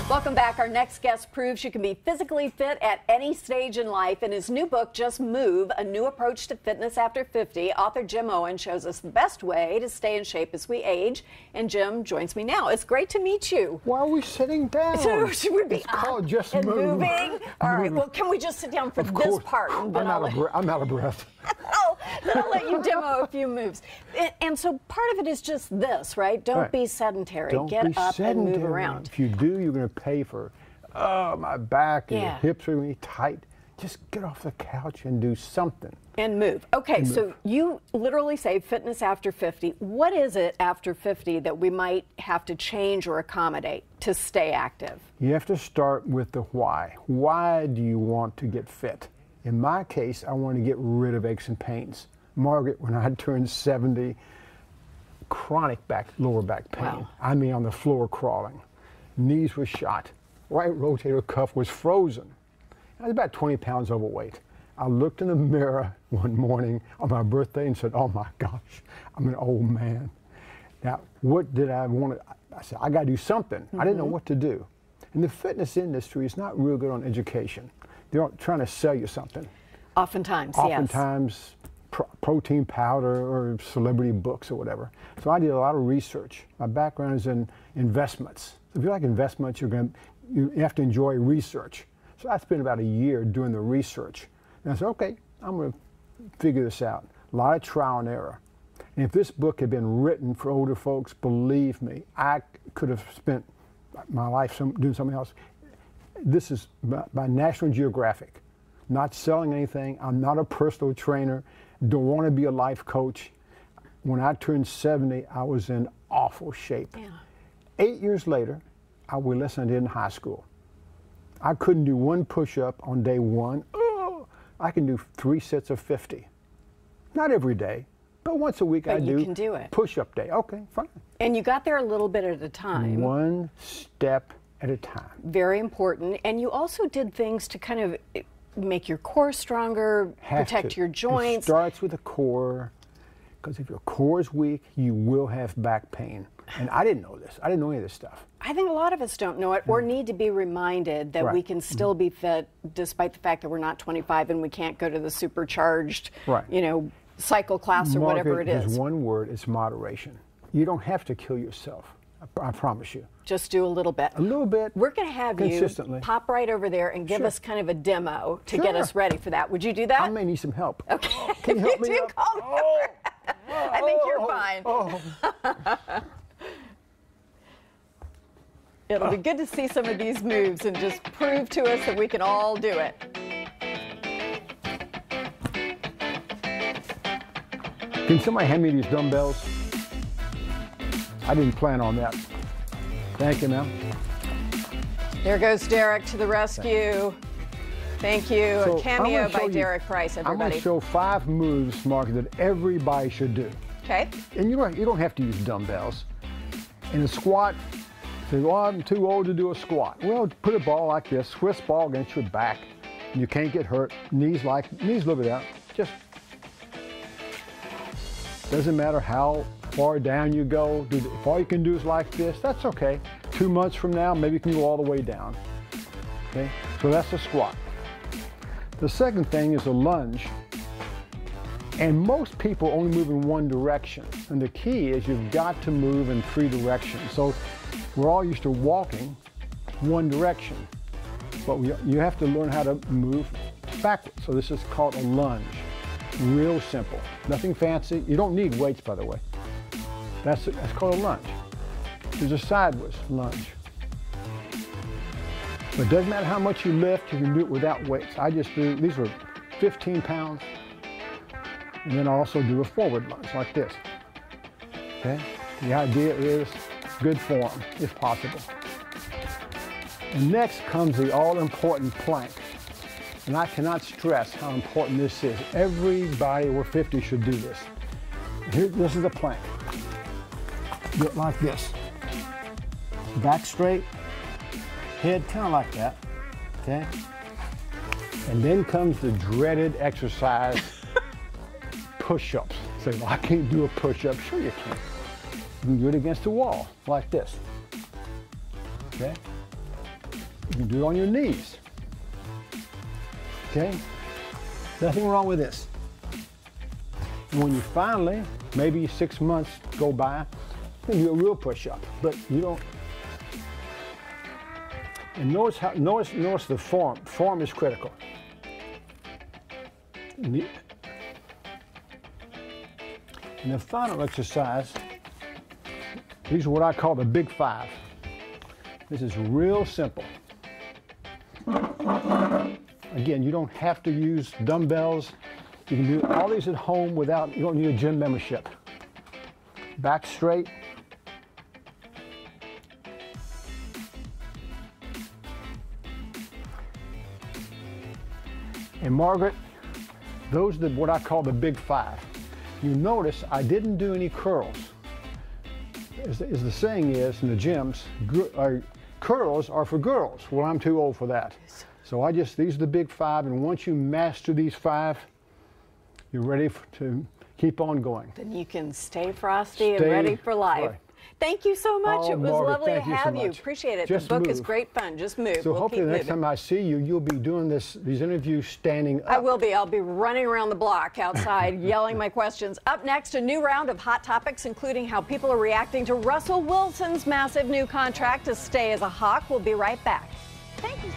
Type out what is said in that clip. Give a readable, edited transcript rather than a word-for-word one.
Welcome back. Our next guest proves you can be physically fit at any stage in life. In his new book, Just Move, A New Approach to Fitness After 50, author Jim Owen shows us the best way to stay in shape as we age. And Jim joins me now. It's great to meet you. Why are we sitting down? Should we be called Just and Move. moving? All right, well, can we just sit down for this part? And I'm out of breath. Then I'll let you demo a few moves. And so part of it is just this, right? Don't be sedentary. Get up and move around. If you do, you're going to pay for, my back and your hips are really tight. Just get off the couch and do something. And move. Okay, so you literally say fitness after 50. What is it after 50 that we might have to change or accommodate to stay active? You have to start with the why. Why do you want to get fit? In my case, I want to get rid of aches and pains. Margaret, when I turned 70, chronic lower back pain. Wow. I mean, on the floor crawling. Knees were shot. Right rotator cuff was frozen. I was about 20 pounds overweight. I looked in the mirror one morning on my birthday and said, oh my gosh, I'm an old man. Now, what did I want to, I said, I got to do something. I didn't know what to do. And the fitness industry is not real good on education. They're trying to sell you something. Oftentimes, yes. Protein powder or celebrity books or whatever. So I did a lot of research. My background is in investments. If you like investments, you have to enjoy research. So I spent about a year doing the research. And I said, okay, I'm going to figure this out. A lot of trial and error. And if this book had been written for older folks, believe me, I could have spent my life doing something else. This is by National Geographic. Not selling anything. I'm not a personal trainer. Don't want to be a life coach. When I turned 70, I was in awful shape. Yeah. 8 years later, I weighed less than I did in high school. I couldn't do one push-up on day one. Oh, I can do 3 sets of 50. Not every day, but once a week I do. You can do it. Push-up day. Okay, fine. And you got there a little bit at a time. One step at a time. Very important. And you also did things to kind of make your core stronger, protect your joints. It starts with the core, because if your core is weak, you will have back pain. And I didn't know this. I didn't know any of this stuff. I think a lot of us don't know it or need to be reminded that we can still be fit despite the fact that we're not 25 and we can't go to the supercharged, cycle class or whatever it is. There's one word, it's moderation. You don't have to kill yourself. I promise you. Just do a little bit. A little bit. We're going to have you pop right over there and give us kind of a demo to get us ready for that. Would you do that? I may need some help. Okay. Can you help me out? I think you're fine. It'll be good to see some of these moves and just prove to us that we can all do it. Can somebody hand me these dumbbells? I didn't plan on that. Thank you, ma'am. There goes Derek to the rescue. Thank you. So a cameo by Derek Price, everybody. I'm going to show 5 moves, Mark, that everybody should do. Okay. And you don't have to use dumbbells. In a squat, say, well, I'm too old to do a squat. Well, put a ball like this, Swiss ball against your back. And you can't get hurt. Knees a little bit out. Just doesn't matter how far down you go. If all you can do is like this, that's okay. 2 months from now, maybe you can go all the way down. Okay, so that's a squat. The second thing is a lunge. And most people only move in one direction. And the key is you've got to move in 3 directions. So we're all used to walking one direction, but you have to learn how to move backwards. So this is called a lunge. Real simple, nothing fancy. You don't need weights, by the way. That's called a lunge. There's a sideways lunge. But it doesn't matter how much you lift, you can do it without weights. I just do, these are 15 pounds. And then I also do a forward lunge like this. Okay? The idea is good form, if possible. And next comes the all-important plank. And I cannot stress how important this is. Everybody over 50 should do this. This is a plank. Do it like this. Back straight, head kind of like that, okay? And then comes the dreaded exercise, push-ups. Say, well, I can't do a push-up. Sure you can. You can do it against the wall, like this, okay? You can do it on your knees. Okay? Nothing wrong with this. And when you finally, maybe 6 months go by, you do a real push-up, but you don't. And notice the form. Form is critical. And the final exercise, these are what I call the big five. This is real simple. Again, you don't have to use dumbbells. You can do all these at home without, you don't need a gym membership. Back straight. And Margaret, those are what I call the big five. You notice I didn't do any curls. As the saying is in the gyms, curls are for girls. Well, I'm too old for that. So these are the big five, and once you master these five, you're ready to keep on going. Then you can stay frosty and ready for life. Right. Thank you so much. Oh, it was Margaret, lovely to thank you so have you. much. Appreciate it. Just the book move. is great fun. Just move. So we'll hopefully the next moving. time I see you, you'll be doing these interviews standing up. I will be. I'll be running around the block outside yelling my questions. Up next, a new round of hot topics, including how people are reacting to Russell Wilson's massive new contract to stay as a Hawk. We'll be right back. Thank you.